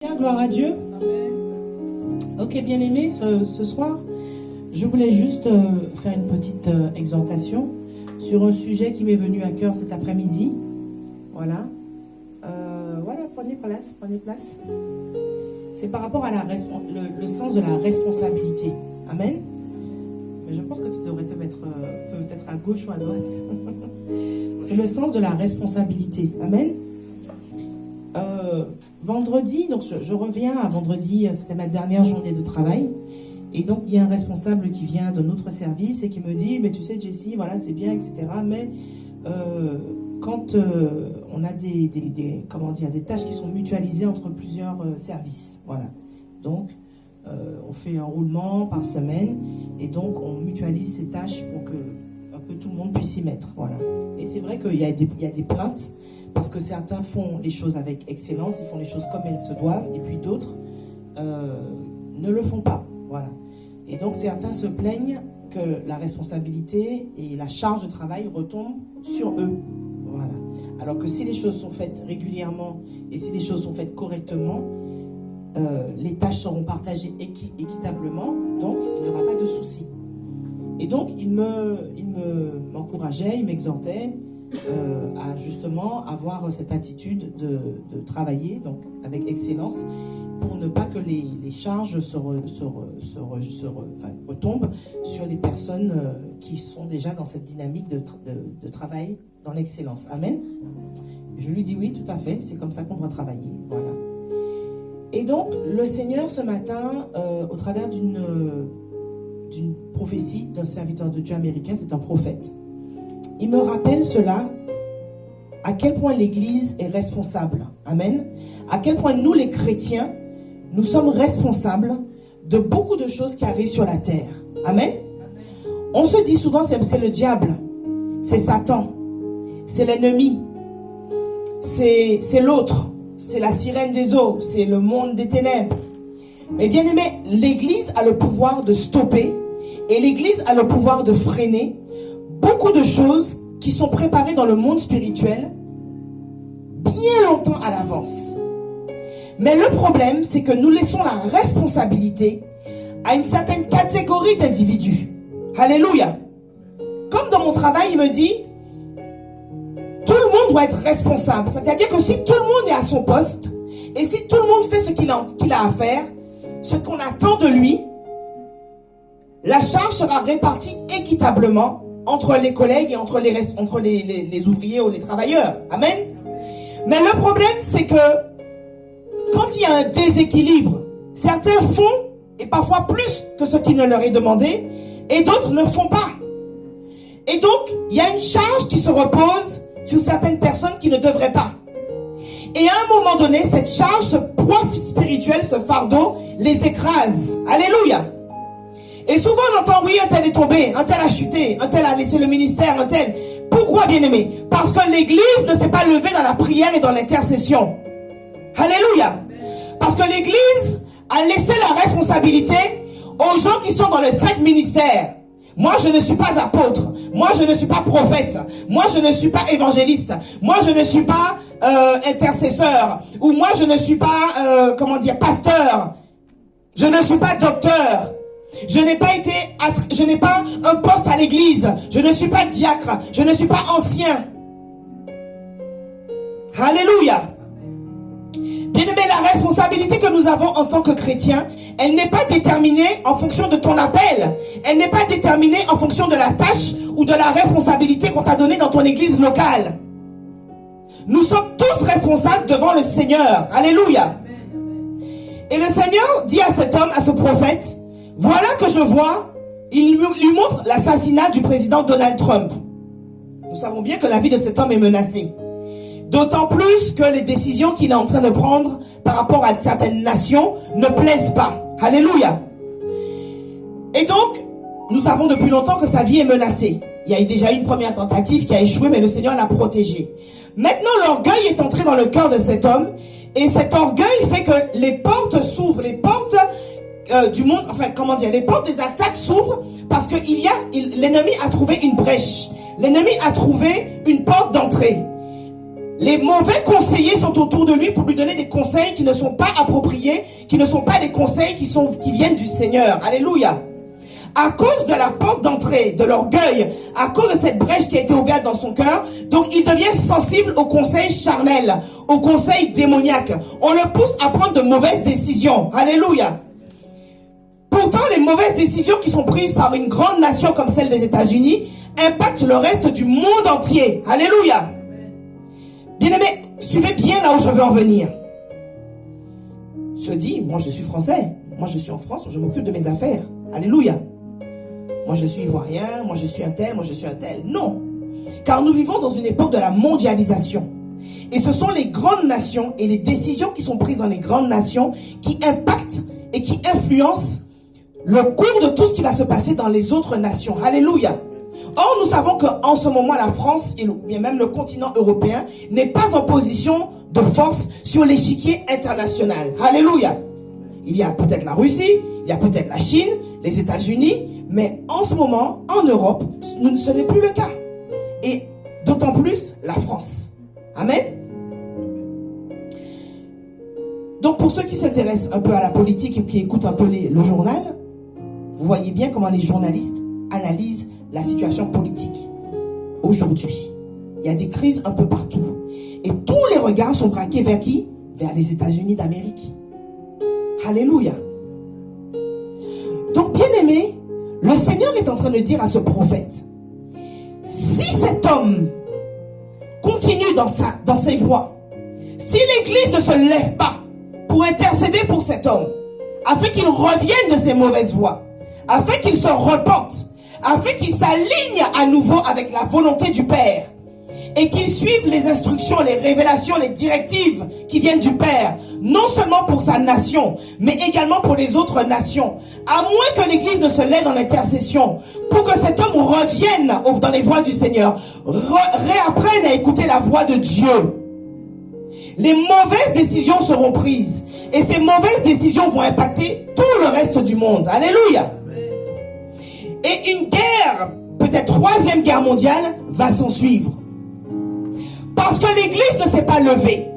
Bien, gloire à Dieu. Amen. Ok, bien aimé, ce soir, je voulais juste faire une petite exhortation sur un sujet qui m'est venu à cœur cet après-midi. Voilà. Voilà, prenez place. C'est par rapport à le sens de la responsabilité. Amen. Mais je pense que tu devrais te mettre peut-être à gauche ou à droite. C'est le sens de la responsabilité. Amen. Vendredi, donc je reviens à vendredi, c'était ma dernière journée de travail. Et donc, il y a un responsable qui vient de notre service et qui me dit, mais tu sais, Jessie, voilà, c'est bien, etc. Mais quand on a des tâches qui sont mutualisées entre plusieurs services, voilà. Donc, on fait un roulement par semaine et donc on mutualise ces tâches pour que un peu tout le monde puisse s'y mettre, voilà. Et c'est vrai qu'il y a des plaintes parce que certains font les choses avec excellence, ils font les choses comme elles se doivent, et puis d'autres ne le font pas, voilà. Et donc certains se plaignent que la responsabilité et la charge de travail retombent sur eux, voilà. Alors que si les choses sont faites régulièrement et si les choses sont faites correctement, les tâches seront partagées équitablement, donc il n'y aura pas de souci. Et donc il m'encourageait, il m'exhortait à justement avoir cette attitude de travailler donc avec excellence pour ne pas que les charges retombent sur les personnes qui sont déjà dans cette dynamique de travail dans l'excellence. Amen. Je lui dis oui, tout à fait, c'est comme ça qu'on doit travailler. Voilà. Et donc, le Seigneur, ce matin, au travers d'une prophétie d'un serviteur de Dieu américain, c'est un prophète, il me rappelle cela, à quel point l'Église est responsable. Amen. À quel point nous, les chrétiens, nous sommes responsables de beaucoup de choses qui arrivent sur la terre. Amen. On se dit souvent, c'est le diable, c'est Satan, c'est l'ennemi, c'est l'autre, c'est la sirène des eaux, c'est le monde des ténèbres. Mais bien aimé, l'Église a le pouvoir de stopper et l'Église a le pouvoir de freiner beaucoup de choses qui sont préparées dans le monde spirituel bien longtemps à l'avance. Mais le problème, c'est que nous laissons la responsabilité à une certaine catégorie d'individus. Alléluia. Comme dans mon travail, il me dit, tout le monde doit être responsable. C'est-à-dire que si tout le monde est à son poste, et si tout le monde fait ce qu'il a à faire, ce qu'on attend de lui, la charge sera répartie équitablement entre les collègues et entre les ouvriers ou les travailleurs. Amen. Mais le problème, c'est que quand il y a un déséquilibre, certains font, et parfois plus que ce qui ne leur est demandé, et d'autres ne font pas. Et donc, il y a une charge qui se repose sur certaines personnes qui ne devraient pas. Et à un moment donné, cette charge, ce poids spirituel, ce fardeau, les écrase. Alléluia. Et souvent on entend, oui, un tel est tombé, un tel a chuté, un tel a laissé le ministère, un tel. Pourquoi, bien aimé? Parce que l'Église ne s'est pas levée dans la prière et dans l'intercession. Alléluia. Parce que l'Église a laissé la responsabilité aux gens qui sont dans les 5 ministères. Moi, je ne suis pas apôtre. Moi, je ne suis pas prophète. Moi, je ne suis pas évangéliste. Moi, je ne suis pas intercesseur. Ou moi, je ne suis pas, pasteur. Je ne suis pas docteur. Je n'ai pas un poste à l'église. Je ne suis pas diacre. Je ne suis pas ancien. Alléluia. Bien-aimé, la responsabilité que nous avons en tant que chrétiens, elle n'est pas déterminée en fonction de ton appel. Elle n'est pas déterminée en fonction de la tâche ou de la responsabilité qu'on t'a donnée dans ton église locale. Nous sommes tous responsables devant le Seigneur. Alléluia. Et le Seigneur dit à cet homme, à ce prophète, voilà que je vois, il lui montre l'assassinat du président Donald Trump. Nous savons bien que la vie de cet homme est menacée. D'autant plus que les décisions qu'il est en train de prendre par rapport à certaines nations ne plaisent pas. Alléluia. Et donc, nous savons depuis longtemps que sa vie est menacée. Il y a déjà eu une première tentative qui a échoué, mais le Seigneur l'a protégée. Maintenant, l'orgueil est entré dans le cœur de cet homme. Et cet orgueil fait que les portes s'ouvrent, les portes du monde, les portes des attaques s'ouvrent parce que l'ennemi a trouvé une brèche. L'ennemi a trouvé une porte d'entrée. Les mauvais conseillers sont autour de lui pour lui donner des conseils qui ne sont pas appropriés, qui ne sont pas des conseils qui viennent du Seigneur. Alléluia. À cause de la porte d'entrée, de l'orgueil, à cause de cette brèche qui a été ouverte dans son cœur, donc il devient sensible aux conseils charnels, aux conseils démoniaques. On le pousse à prendre de mauvaises décisions. Alléluia. Pourtant, les mauvaises décisions qui sont prises par une grande nation comme celle des États-Unis impactent le reste du monde entier. Alléluia. Bien-aimés, suivez bien là où je veux en venir. Se dit, moi je suis français, moi je suis en France, je m'occupe de mes affaires. Alléluia. Moi je suis ivoirien, moi je suis un tel, moi je suis un tel. Non. Car nous vivons dans une époque de la mondialisation. Et ce sont les grandes nations et les décisions qui sont prises dans les grandes nations qui impactent et qui influencent le cours de tout ce qui va se passer dans les autres nations. Alléluia. Or, nous savons qu'en ce moment, la France et même le continent européen n'est pas en position de force sur l'échiquier international. Alléluia. Il y a peut-être la Russie, il y a peut-être la Chine, les États-Unis, mais en ce moment, en Europe, ce n'est plus le cas. Et d'autant plus la France. Amen. Donc, pour ceux qui s'intéressent un peu à la politique et qui écoutent un peu le journal, vous voyez bien comment les journalistes analysent la situation politique aujourd'hui. Il y a des crises un peu partout. Et tous les regards sont braqués vers qui? Vers les États-Unis d'Amérique. Alléluia. Donc, bien aimé, le Seigneur est en train de dire à ce prophète, si cet homme continue dans ses voies, si l'Église ne se lève pas pour intercéder pour cet homme, afin qu'il revienne de ses mauvaises voies, afin qu'il se repente, afin qu'il s'aligne à nouveau avec la volonté du Père, et qu'il suive les instructions, les révélations, les directives qui viennent du Père, non seulement pour sa nation, mais également pour les autres nations. À moins que l'Église ne se lève en intercession, pour que cet homme revienne dans les voies du Seigneur, réapprenne à écouter la voix de Dieu. Les mauvaises décisions seront prises, et ces mauvaises décisions vont impacter tout le reste du monde. Alléluia. Et une guerre, peut-être 3e guerre mondiale, va s'en suivre. Parce que l'Église ne s'est pas levée.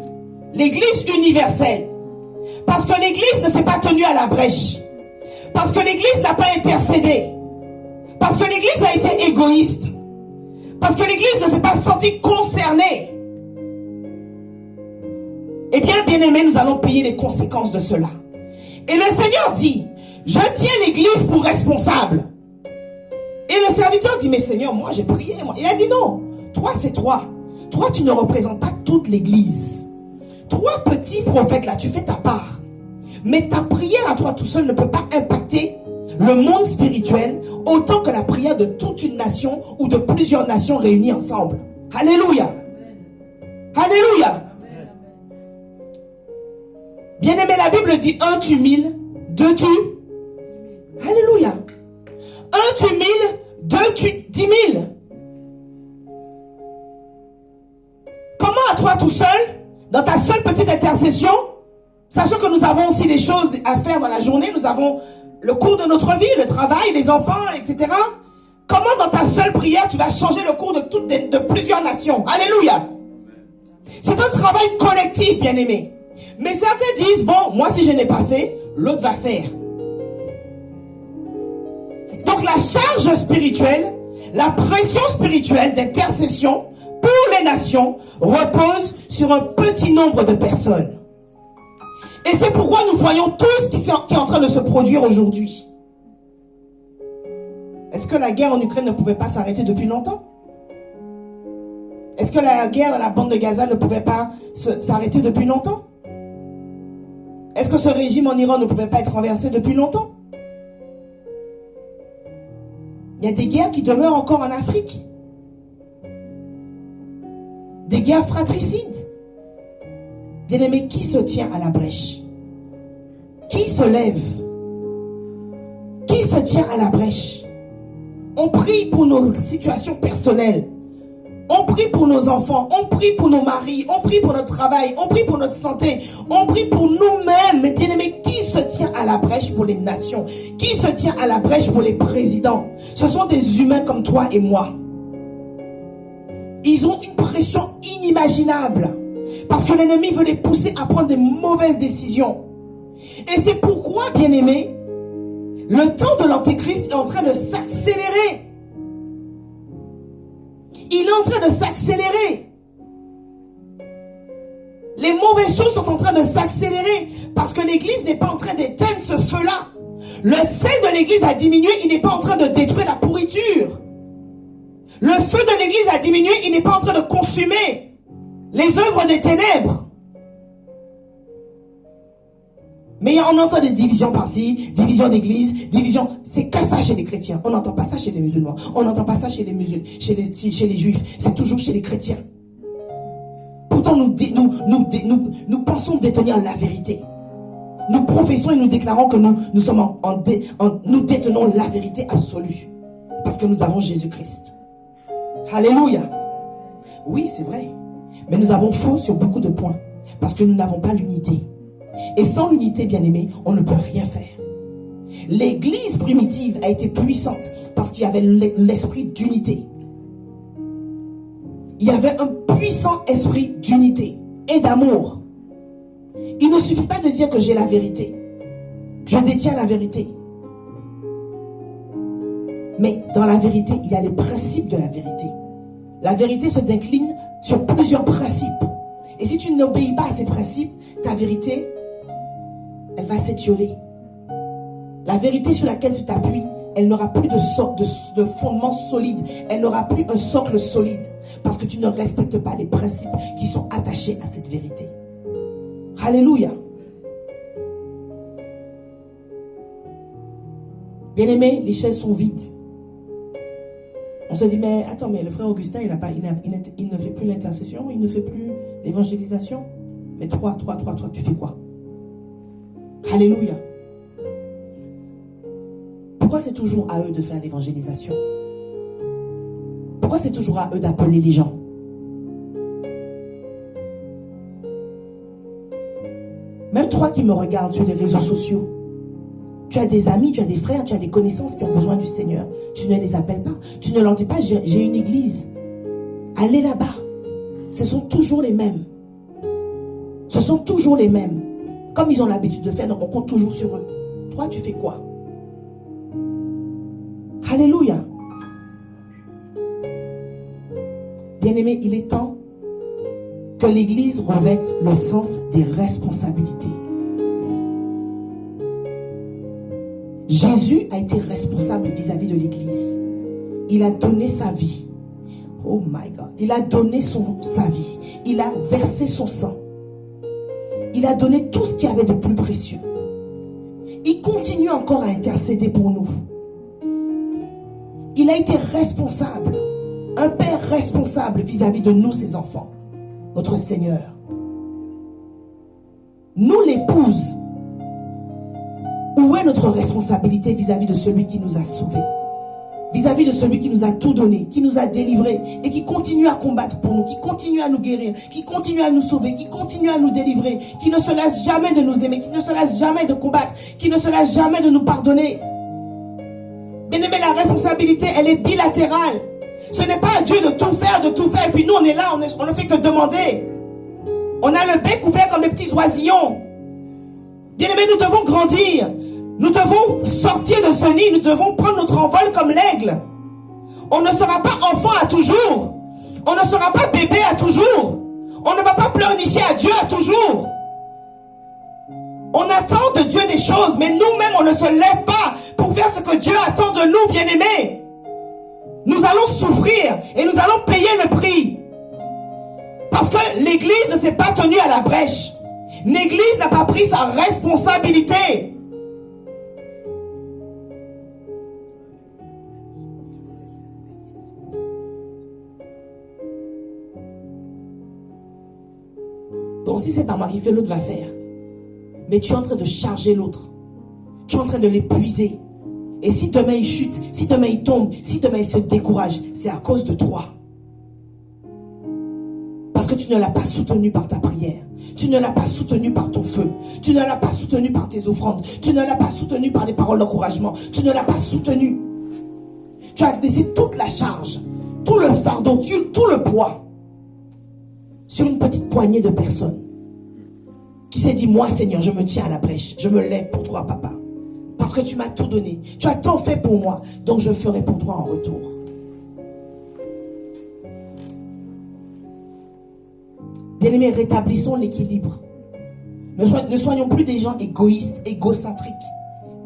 L'Église universelle. Parce que l'Église ne s'est pas tenue à la brèche. Parce que l'Église n'a pas intercédé. Parce que l'Église a été égoïste. Parce que l'Église ne s'est pas sentie concernée. Eh bien, bien-aimés, nous allons payer les conséquences de cela. Et le Seigneur dit, je tiens l'Église pour responsable. Et le serviteur dit, mais Seigneur, moi j'ai prié. Il a dit non, toi c'est toi. Toi tu ne représentes pas toute l'église. Toi petit prophète là, tu fais ta part. Mais ta prière à toi tout seul ne peut pas impacter le monde spirituel autant que la prière de toute une nation ou de plusieurs nations réunies ensemble. Alléluia. Alléluia. Bien-aimé, la Bible dit 1 tue 1000, 2 tue. Alléluia. 1 tue 1000, 2 tue 10 000. Comment à toi tout seul, dans ta seule petite intercession, sachant que nous avons aussi des choses à faire dans la journée, nous avons le cours de notre vie, le travail, les enfants, etc. Comment dans ta seule prière, tu vas changer le cours de plusieurs nations? Alléluia. C'est un travail collectif, bien-aimé. Mais certains disent, bon, moi si je n'ai pas fait, l'autre va faire. Donc la charge spirituelle, la pression spirituelle d'intercession pour les nations repose sur un petit nombre de personnes. Et c'est pourquoi nous voyons tout ce qui est en train de se produire aujourd'hui. Est-ce que la guerre en Ukraine ne pouvait pas s'arrêter depuis longtemps? Est-ce que la guerre dans la bande de Gaza ne pouvait pas s'arrêter depuis longtemps? Est-ce que ce régime en Iran ne pouvait pas être renversé depuis longtemps? Il y a des guerres qui demeurent encore en Afrique. Des guerres fratricides. Bien-aimé, qui se tient à la brèche? Qui se lève? Qui se tient à la brèche? On prie pour nos situations personnelles. On prie pour nos enfants, on prie pour nos maris, on prie pour notre travail, on prie pour notre santé, on prie pour nous-mêmes. Mais bien aimé, qui se tient à la brèche pour les nations? Qui se tient à la brèche pour les présidents? Ce sont des humains comme toi et moi. Ils ont une une pression inimaginable. Parce que l'ennemi veut les pousser à prendre des mauvaises décisions. Et c'est pourquoi, bien-aimés, le temps de l'Antéchrist est en train de s'accélérer. Il est en train de s'accélérer. Les mauvaises choses sont en train de s'accélérer parce que l'église n'est pas en train d'éteindre ce feu-là. Le sel de l'église a diminué, il n'est pas en train de détruire la pourriture. Le feu de l'église a diminué, il n'est pas en train de consumer les œuvres des ténèbres. Mais on entend des divisions par-ci, division d'église, division. C'est que ça chez les chrétiens. On n'entend pas ça chez les musulmans. On n'entend pas ça chez les musulmans, chez les juifs. C'est toujours chez les chrétiens. Pourtant, nous pensons détenir la vérité. Nous professons et nous déclarons que nous sommes nous détenons la vérité absolue. Parce que nous avons Jésus-Christ. Alléluia. Oui, c'est vrai. Mais nous avons faux sur beaucoup de points. Parce que nous n'avons pas l'unité. Et sans l'unité, bien-aimés, on ne peut rien faire. L'église primitive a été puissante parce qu'il y avait l'esprit d'unité. Il y avait un puissant esprit d'unité et d'amour. Il ne suffit pas de dire que j'ai la vérité. Je détiens la vérité. Mais dans la vérité, il y a les principes de la vérité. La vérité se décline sur plusieurs principes. Et si tu n'obéis pas à ces principes, ta vérité, elle va s'étioler. La vérité sur laquelle tu t'appuies, elle n'aura plus de fondement solide. Elle n'aura plus un socle solide. Parce que tu ne respectes pas les principes qui sont attachés à cette vérité. Alléluia. Bien-aimés, les chaises sont vides. On se dit, mais attends, mais le frère Augustin, il ne fait plus l'intercession, il ne fait plus l'évangélisation. Mais toi, tu fais quoi? Alléluia. Pourquoi c'est toujours à eux de faire l'évangélisation? Pourquoi c'est toujours à eux d'appeler les gens? Même toi qui me regardes sur les réseaux sociaux, tu as des amis, tu as des frères, tu as des connaissances qui ont besoin du Seigneur. Tu ne les appelles pas. Tu ne leur dis pas, j'ai une église. Allez là-bas. Ce sont toujours les mêmes. Ce sont toujours les mêmes. Comme ils ont l'habitude de faire, donc on compte toujours sur eux. Toi, tu fais quoi? Alléluia. Bien-aimé, il est temps que l'Église revête le sens des responsabilités. Jésus a été responsable vis-à-vis de l'Église. Il a donné sa vie. Oh my God. Il a donné sa vie. Il a versé son sang. Il a donné tout ce qu'il y avait de plus précieux. Il continue encore à intercéder pour nous. Il a été responsable. Un père responsable vis-à-vis de nous, ses enfants. Notre Seigneur. Nous, l'épouse, où est notre responsabilité vis-à-vis de celui qui nous a sauvés? Vis-à-vis de celui qui nous a tout donné, qui nous a délivrés et qui continue à combattre pour nous, qui continue à nous guérir, qui continue à nous sauver, qui continue à nous délivrer, qui ne se lasse jamais de nous aimer, qui ne se lasse jamais de combattre, qui ne se lasse jamais de nous pardonner. Bien-aimé, la responsabilité, elle est bilatérale. Ce n'est pas à Dieu de tout faire, et puis nous on est là, on ne fait que demander. On a le bec ouvert comme des petits oisillons. Bien-aimés, nous devons grandir. Nous devons sortir de ce nid, nous devons prendre notre envol comme l'aigle. On ne sera pas enfant à toujours. On ne sera pas bébé à toujours. On ne va pas pleurnicher à Dieu à toujours. On attend de Dieu des choses, mais nous-mêmes on ne se lève pas pour faire ce que Dieu attend de nous, bien-aimés. Nous allons souffrir et nous allons payer le prix. Parce que l'Église ne s'est pas tenue à la brèche. L'Église n'a pas pris sa responsabilité. Donc si c'est pas moi qui fais, l'autre va faire. Mais tu es en train de charger l'autre. Tu es en train de l'épuiser. Et si demain il chute, si demain il tombe, si demain il se décourage, c'est à cause de toi. Parce que tu ne l'as pas soutenu par ta prière. Tu ne l'as pas soutenu par ton feu. Tu ne l'as pas soutenu par tes offrandes. Tu ne l'as pas soutenu par des paroles d'encouragement. Tu ne l'as pas soutenu. Tu as laissé toute la charge, tout le fardeau, tout le poids sur une petite poignée de personnes qui s'est dit, moi Seigneur, je me tiens à la brèche, je me lève pour toi papa, parce que tu m'as tout donné, tu as tant fait pour moi, donc je ferai pour toi en retour. Bien-aimés, rétablissons l'équilibre. Ne soyons plus des gens égoïstes, égocentriques,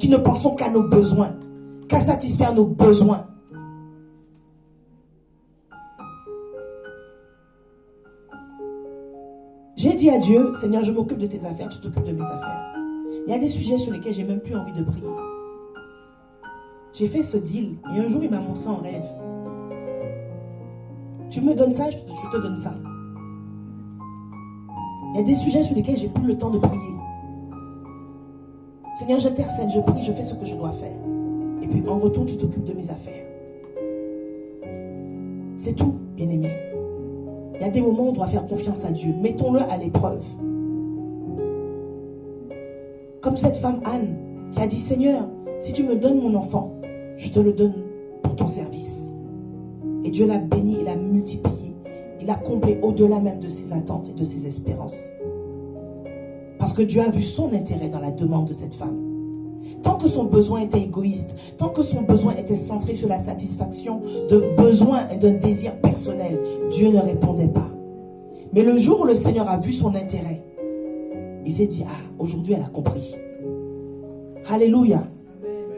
qui ne pensons qu'à nos besoins, qu'à satisfaire nos besoins. J'ai dit à Dieu, Seigneur, je m'occupe de tes affaires, tu t'occupes de mes affaires. Il y a des sujets sur lesquels j'ai même plus envie de prier. J'ai fait ce deal et un jour il m'a montré en rêve. Tu me donnes ça, je te donne ça. Il y a des sujets sur lesquels j'ai plus le temps de prier. Seigneur, j'intercède, je prie, je fais ce que je dois faire. Et puis en retour, tu t'occupes de mes affaires. C'est tout, bien-aimé. Il y a des moments où on doit faire confiance à Dieu. Mettons-le à l'épreuve. Comme cette femme Anne qui a dit, Seigneur, si tu me donnes mon enfant, je te le donne pour ton service. Et Dieu l'a béni, il l'a multiplié. Il a comblé au-delà même de ses attentes et de ses espérances. Parce que Dieu a vu son intérêt dans la demande de cette femme. Tant que son besoin était égoïste, tant que son besoin était centré sur la satisfaction de besoins et d'un désir personnel, Dieu ne répondait pas. Mais le jour où le Seigneur a vu son intérêt, il s'est dit, ah, aujourd'hui elle a compris. Alléluia.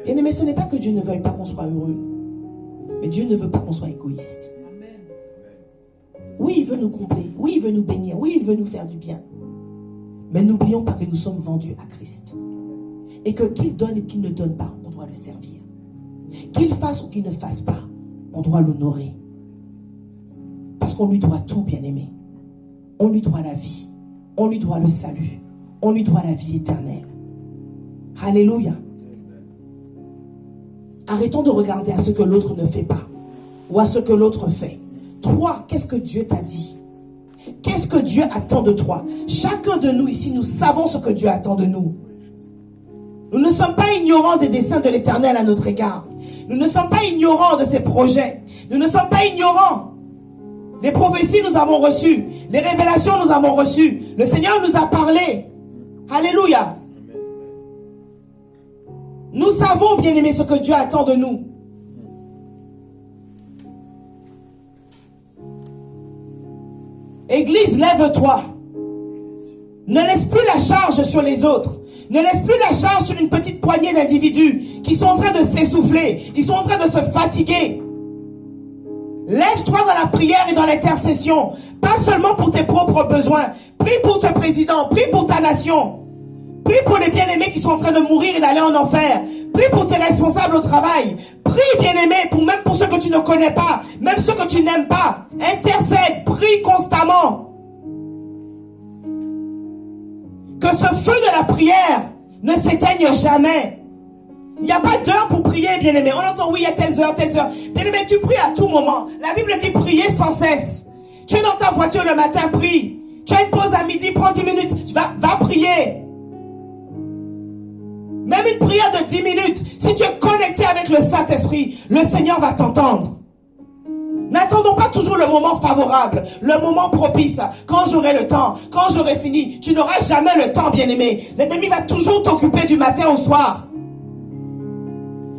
Bien-aimé, ce n'est pas que Dieu ne veuille pas qu'on soit heureux, mais Dieu ne veut pas qu'on soit égoïste. Oui, il veut nous combler, oui, il veut nous bénir, oui, il veut nous faire du bien. Mais n'oublions pas que nous sommes vendus à Christ. Et que qu'il donne et qu'il ne donne pas, on doit le servir. Qu'il fasse ou qu'il ne fasse pas, on doit l'honorer. Parce qu'on lui doit tout, bien-aimé. On lui doit la vie. On lui doit le salut. On lui doit la vie éternelle. Alléluia. Arrêtons de regarder à ce que l'autre ne fait pas. Ou à ce que l'autre fait. Toi, qu'est-ce que Dieu t'a dit? Qu'est-ce que Dieu attend de toi? Chacun de nous ici, nous savons ce que Dieu attend de nous. Nous ne sommes pas ignorants des desseins de l'Éternel à notre égard. Nous ne sommes pas ignorants de ses projets. Nous ne sommes pas ignorants. Les prophéties nous avons reçues. Les révélations nous avons reçues. Le Seigneur nous a parlé. Alléluia. Nous savons, bien-aimés, ce que Dieu attend de nous. Église, lève-toi. Ne laisse plus la charge sur les autres. Ne laisse plus la charge sur une petite poignée d'individus qui sont en train de s'essouffler. Ils sont en train de se fatiguer. Lève-toi dans la prière et dans l'intercession. Pas seulement pour tes propres besoins. Prie pour ce président. Prie pour ta nation. Prie pour les bien-aimés qui sont en train de mourir et d'aller en enfer. Prie pour tes responsables au travail. Prie, bien-aimé, même pour ceux que tu ne connais pas. Même ceux que tu n'aimes pas. Intercède. Prie constamment. Que ce feu de la prière ne s'éteigne jamais. Il n'y a pas d'heure pour prier, bien-aimé. On entend, oui, il y a telles heures, telles heures. Bien-aimé, tu pries à tout moment. La Bible dit prier sans cesse. Tu es dans ta voiture le matin, prie. Tu as une pause à midi, prends 10 minutes. Va prier. Même une prière de 10 minutes. Si tu es connecté avec le Saint-Esprit, le Seigneur va t'entendre. N'attendons pas toujours le moment favorable, le moment propice, quand j'aurai le temps, quand j'aurai fini. Tu n'auras jamais le temps, bien-aimé. L'ennemi va toujours t'occuper du matin au soir.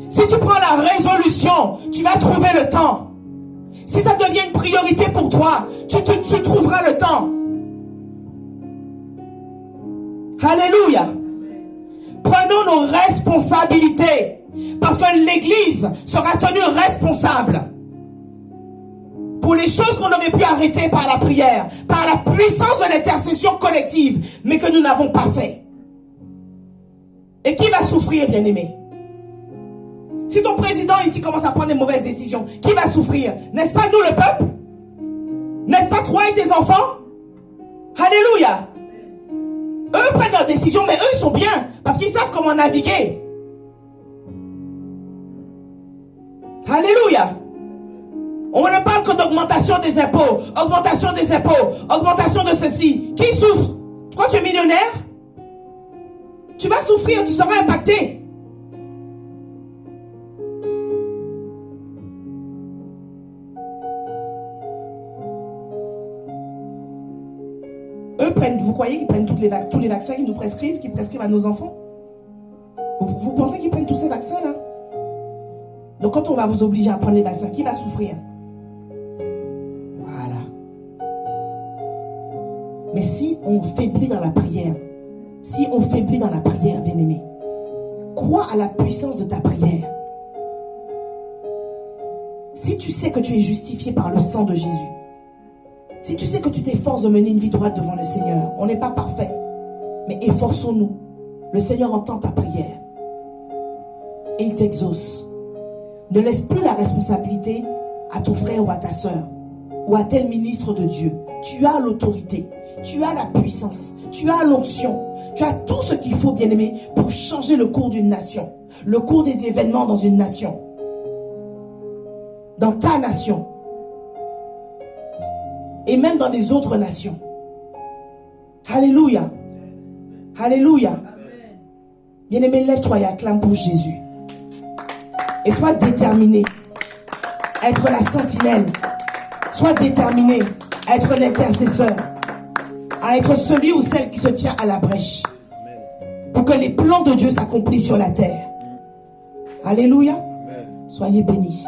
Si tu prends la résolution, tu vas trouver le temps. Si ça devient une priorité pour toi, tu trouveras le temps. Alléluia. Prenons nos responsabilités, parce que l'Église sera tenue responsable pour les choses qu'on aurait pu arrêter par la prière, par la puissance de l'intercession collective, mais que nous n'avons pas fait. Et qui va souffrir, bien-aimé? Si ton président ici commence à prendre des mauvaises décisions, qui va souffrir? N'est-ce pas nous le peuple? N'est-ce pas toi et tes enfants? Alléluia. Eux prennent leurs décisions, mais eux ils sont bien, parce qu'ils savent comment naviguer. Alléluia. On ne parle que d'augmentation des impôts, augmentation des impôts, augmentation de ceci. Qui souffre? Toi tu es millionnaire? Tu vas souffrir, tu seras impacté. vous croyez qu'ils prennent tous les vaccins qu'ils nous prescrivent, qu'ils prescrivent à nos enfants? Vous pensez qu'ils prennent tous ces vaccins-là? Donc quand on va vous obliger à prendre les vaccins, qui va souffrir? Voilà. Mais si on faiblit dans la prière, bien-aimé, crois à la puissance de ta prière. Si tu sais que tu es justifié par le sang de Jésus, si tu sais que tu t'efforces de mener une vie droite devant le Seigneur, on n'est pas parfait, mais efforçons-nous. Le Seigneur entend ta prière et il t'exauce. Ne laisse plus la responsabilité à ton frère ou à ta soeur ou à tel ministre de Dieu. Tu as l'autorité, tu as la puissance, tu as l'onction, tu as tout ce qu'il faut, bien-aimé, pour changer le cours d'une nation, le cours des événements dans une nation, dans ta nation et même dans les autres nations. Alléluia. Alléluia. Bien-aimé, lève-toi et acclame pour Jésus. Et sois déterminé à être la sentinelle. Sois déterminé à être l'intercesseur. À être celui ou celle qui se tient à la brèche. Pour que les plans de Dieu s'accomplissent sur la terre. Alléluia. Soyez bénis.